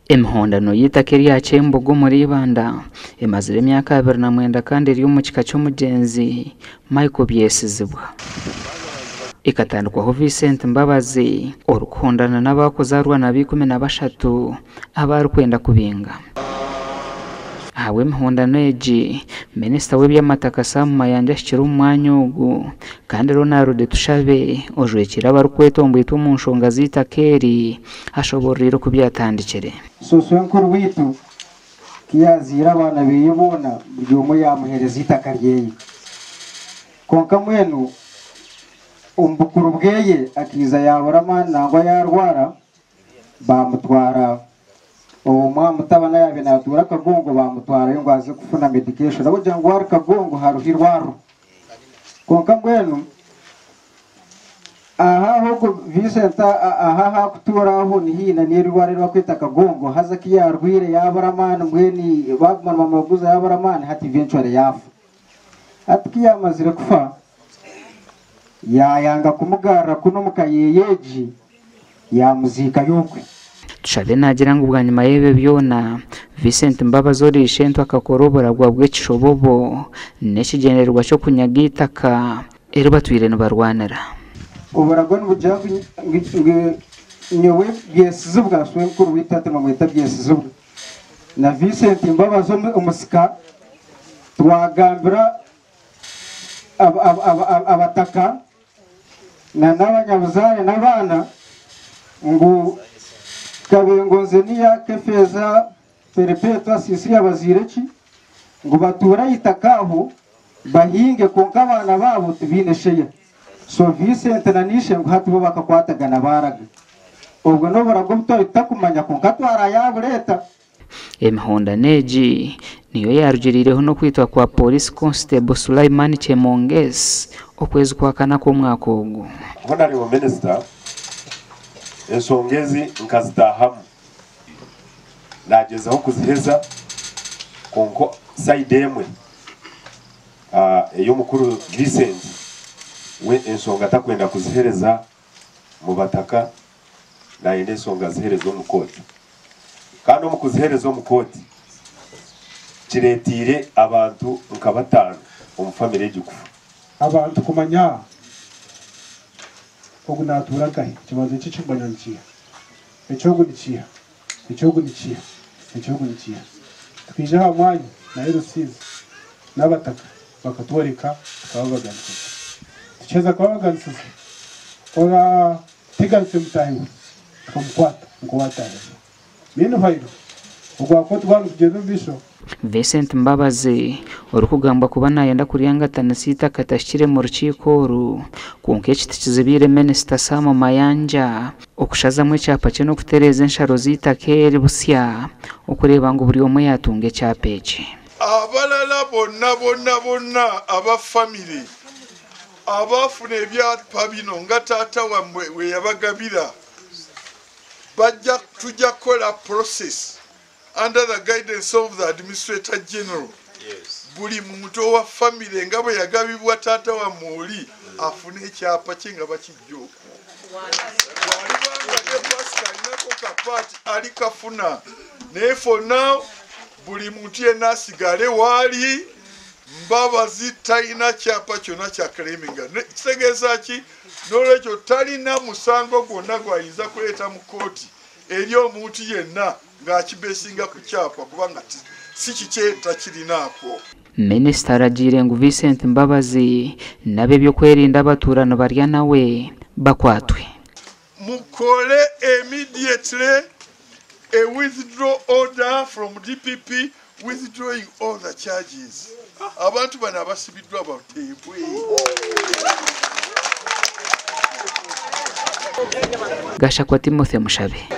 Emihondano y'itaka erya Kyembogo muri Ibanda emazire emyaka 29 kandi eri omu kika ky'omugyenzi Michael Byesizibwa. Ikatandikwaho Vincent Mbabazi orukuhondana n'abakuzaarwa na 13 abarikwenda kubinga. Ahawe emihondano egi Minisita w'ebyamataka Sam Mayanja ashikira omu mwanya ogu kandi Ronald Tushabe ojwekire abarikweta ombwitu omu nshonga z'itaka eri ashoborire kubyatandikire. Enkuru witu kiyazira abana beye boona buri omwe yamuhereza itaka ryeye konka mwenu ombukuru bweye akiza yaburama nangwa yarwara bamutwara omwa mutabana yabe natura Kagongo bamutwara ngo aze kufuna medication abo jangu war Kagongo haruhirwaro konka mwenu aha hoko Vincent aha kuturaho ni hina ni rware rwakwita Kagongo haza kiyarwire yabaramana mweni bagumana mamaguza yabaramana hati eventually yafa atkiyamazire kufa yanga kumugara kuno mukayeyeji yamuzika yokwe. Tushabe nagira ngo ubwanyuma y'ebe byona Vincent Mbabazi orishe ento akakorobora gwabwe kishobobo n'ekigendererwa cyo kunyaga itaka ero batwire n'barwanira. Ubaragwa n'ubujagu nyewe Byesizibwa swe nkuru witate mamweta Byesizibwa na Vincent Mbabazi omusika twagambira abataka na n'abanyabuzare n'abana ngo kabengonze niya kefeza perpetua sisi abazireki ngo batura itakaho bahinge konka abana babo tubinesheya. So Vincent na nishe ngo hatubo bakakwatagana baraga ubwo no barago butoyita kumanya konka twara yabureta. Emihondano egi niyo yarugirireho no kwitwa kwa Police Constable Sulaiman Chemongezi okwezi kwa kana k'omwaka ogu. Honorable Minister ensongezi nkazitahamu nagezaho kuziheza konko side emwe eyo mukuru Vincent we ensonga takwenda kuzihereza mu bataka na ine ensonga zihereza mu koti kandi mu kuzihereza mu koti kiretire abantu nkabatanu mu family y'ikufu abantu kumanya ogu naturagahe kibazo cy'ikimbanyankiya ecyogu nikiya twije hamwanya na Rusizi n'abataka bakatworeka twabaganiriza tukeza kwabaganiriza ora tiganse mutahiwe tumukwata ngo watahe mino hayiro ubwo ko twanu kugenda bisho. Vincent Mbabazi orukugamba kuba nayenda kuriyangatana sita katashire mu rukiko ru konke kitikizibire Minisita Sam Mayanja okushazamwe cyapa cyo no kutereza ensharo z'itaka eri busya okureba ngo buri omwe yatunge cyapeke. Abalala bonna aba family abafune ebyapa bino nga taata wamwe we yabagabira bajja tujja kola process under the guidance of the Administrator General. Yes. Buli muntu wa family nga bwe yagabibwa taata wa muli afune ekyapa kye nga bakijjo. Walibanga ne pastor nako kapati ali kafuna. Ne for now buli muntu yenna asigale wali Mbabazi talina kyapa kyonna kya claiminga. Kitegeeza ki n'olwekyo talina musango gwonna gwayinza kuleeta mu kooti eri omuntu yenna ngakibesinga ku kyapa kubanga si kikyeta kirinaako. Minisita aragire ngu Vincent Mbabazi nabe byokwerinda abaturano barya nawe bakwatwe. Mukole immediately a withdraw order from DPP withdrawing all the charges. Abantu bana abasibiddwa bateebwe. Gashakwa Timothy Mushabe.